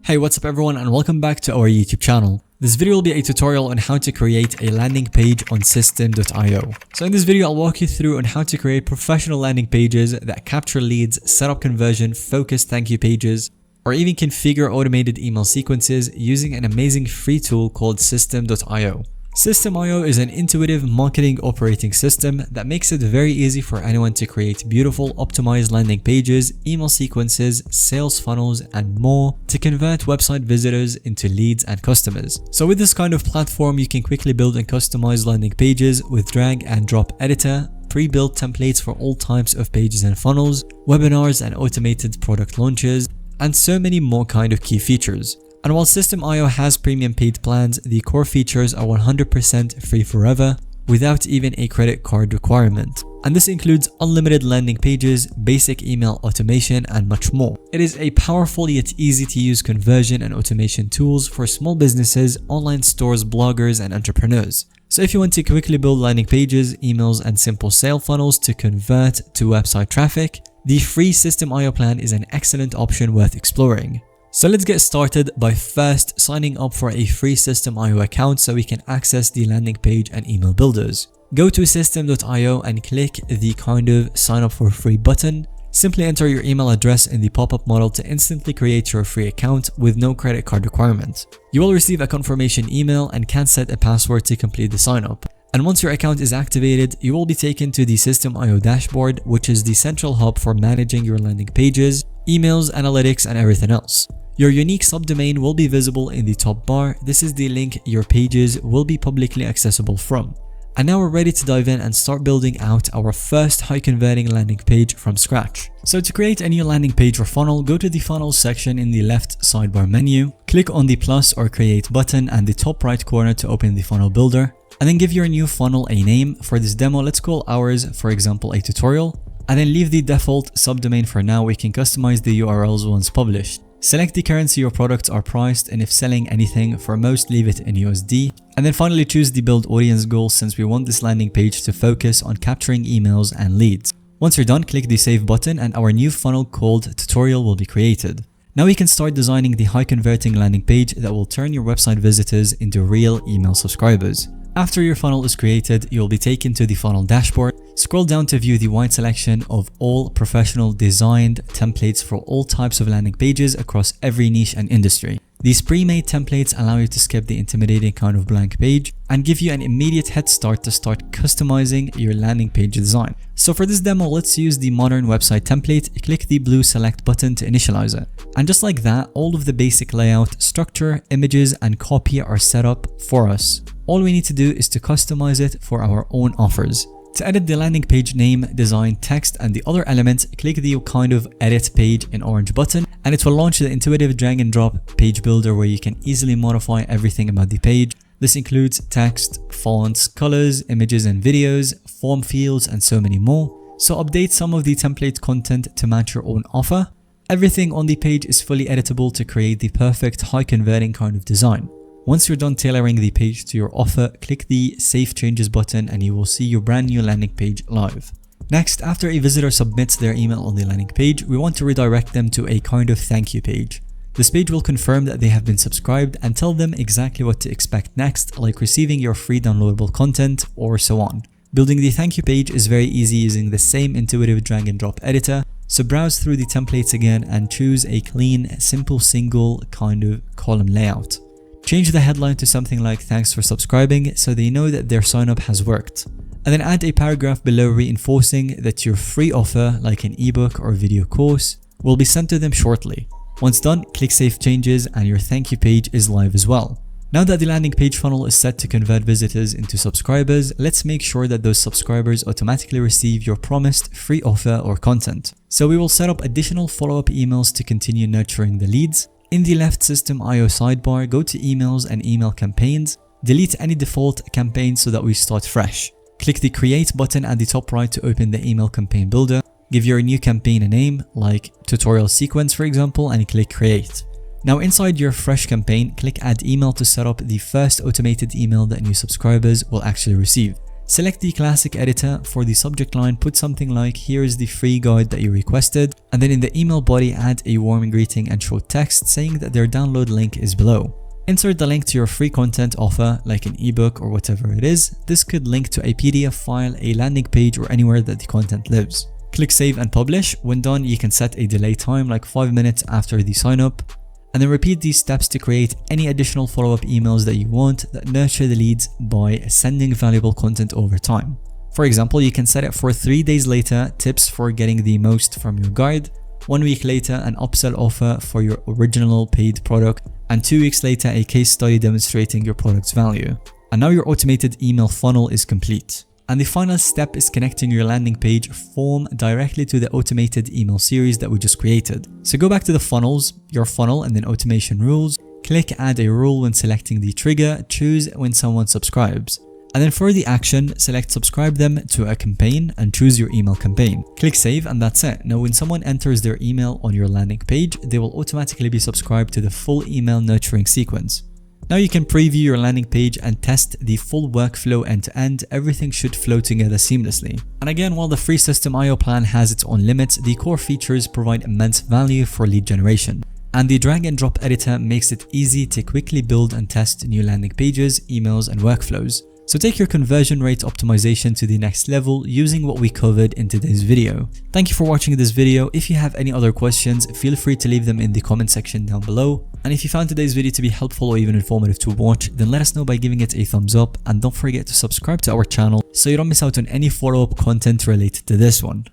Hey, what's up everyone and welcome back to our YouTube channel. This video will be a tutorial on how to create a landing page on Systeme.io. So in this video, I'll walk you through on how to create professional landing pages that capture leads, set up conversion, focused thank you pages, or even configure automated email sequences using an amazing free tool called Systeme.io. Systeme.io is an intuitive marketing operating system that makes it very easy for anyone to create beautiful optimized landing pages, email sequences, sales funnels, and more to convert website visitors into leads and customers. So with this kind of platform, you can quickly build and customize landing pages with drag and drop editor, pre-built templates for all types of pages and funnels, webinars and automated product launches, and so many more kind of key features. And while Systeme.io has premium paid plans, the core features are 100% free forever without even a credit card requirement. And this includes unlimited landing pages, basic email automation, and much more. It is a powerful yet easy to use conversion and automation tools for small businesses, online stores, bloggers, and entrepreneurs. So if you want to quickly build landing pages, emails, and simple sale funnels to convert to website traffic, the free Systeme.io plan is an excellent option worth exploring. So let's get started by first signing up for a free Systeme.io account so we can access the landing page and email builders. Go to Systeme.io and click the kind of sign up for free button. Simply enter your email address in the pop-up model to instantly create your free account with no credit card requirement. You will receive a confirmation email and can set a password to complete the sign up. And once your account is activated, you will be taken to the Systeme.io dashboard, which is the central hub for managing your landing pages, emails, analytics, and everything else. Your unique subdomain will be visible in the top bar. This is the link your pages will be publicly accessible from. And now we're ready to dive in and start building out our first high converting landing page from scratch. So to create a new landing page or funnel, go to the funnels section in the left sidebar menu, click on the plus or create button and the top right corner to open the funnel builder, and then give your new funnel a name. For this demo, let's call ours, for example, a tutorial, and then leave the default subdomain for now. We can customize the URLs once published. Select the currency your products are priced, and if selling anything, for most leave it in USD. And then finally choose the build audience goal, since we want this landing page to focus on capturing emails and leads. Once you're done, click the save button and our new funnel called tutorial will be created. Now we can start designing the high converting landing page that will turn your website visitors into real email subscribers. After your funnel is created, you'll be taken to the funnel dashboard. Scroll down to view the wide selection of all professional designed templates for all types of landing pages across every niche and industry. These pre-made templates allow you to skip the intimidating kind of blank page and give you an immediate head start to start customizing your landing page design. So for this demo, let's use the modern website template. Click the blue select button to initialize it. And just like that, all of the basic layout, structure, images, and copy are set up for us. All we need to do is to customize it for our own offers. To edit the landing page name, design, text, and the other elements, click the kind of edit page in orange button, and it will launch the intuitive drag and drop page builder where you can easily modify everything about the page. This includes text, fonts, colors, images and videos, form fields, and so many more. So update some of the template content to match your own offer. Everything on the page is fully editable to create the perfect high converting kind of design. Once you're done tailoring the page to your offer, click the Save Changes button and you will see your brand new landing page live. Next, after a visitor submits their email on the landing page, we want to redirect them to a kind of thank you page. This page will confirm that they have been subscribed and tell them exactly what to expect next, like receiving your free downloadable content or so on. Building the thank you page is very easy using the same intuitive drag and drop editor. So browse through the templates again and choose a clean, simple single kind of column layout. Change the headline to something like "Thanks for subscribing" so they know that their sign up has worked. And then add a paragraph below reinforcing that your free offer, like an ebook or video course, will be sent to them shortly. Once done, click Save Changes and your thank you page is live as well. Now that the landing page funnel is set to convert visitors into subscribers, let's make sure that those subscribers automatically receive your promised free offer or content. So we will set up additional follow-up emails to continue nurturing the leads. In the left Systeme.io sidebar, go to emails and email campaigns. Delete any default campaigns so that we start fresh. Click the create button at the top right to open the email campaign builder. Give your new campaign a name like tutorial sequence for example and click create. Now inside your fresh campaign, click add email to set up the first automated email that new subscribers will actually receive. Select the classic editor. For the subject line, put something like "Here is the free guide that you requested," and then in the email body add a warm greeting and short text saying that their download link is below. Insert the link to your free content offer like an ebook or whatever it is. This could link to a PDF file, a landing page, or anywhere that the content lives. Click save and publish. When done, you can set a delay time like 5 minutes after the sign up, and then repeat these steps to create any additional follow-up emails that you want that nurture the leads by sending valuable content over time. For example, you can set it for 3 days later, tips for getting the most from your guide, 1 week later, an upsell offer for your original paid product, and 2 weeks later, a case study demonstrating your product's value. And now your automated email funnel is complete. And the final step is connecting your landing page form directly to the automated email series that we just created. So go back to the funnels, your funnel, and then automation rules. Click add a rule when selecting the trigger, choose when someone subscribes. And then for the action, select subscribe them to a campaign and choose your email campaign. Click save and that's it. Now when someone enters their email on your landing page, they will automatically be subscribed to the full email nurturing sequence. Now you can preview your landing page and test the full workflow end to end. Everything should flow together seamlessly. And again, while the free System.io plan has its own limits, the core features provide immense value for lead generation. And the drag and drop editor makes it easy to quickly build and test new landing pages, emails, and workflows. So take your conversion rate optimization to the next level using what we covered in today's video. Thank you for watching this video. If you have any other questions, feel free to leave them in the comment section down below. And if you found today's video to be helpful or even informative to watch, then let us know by giving it a thumbs up, and don't forget to subscribe to our channel so you don't miss out on any follow-up content related to this one.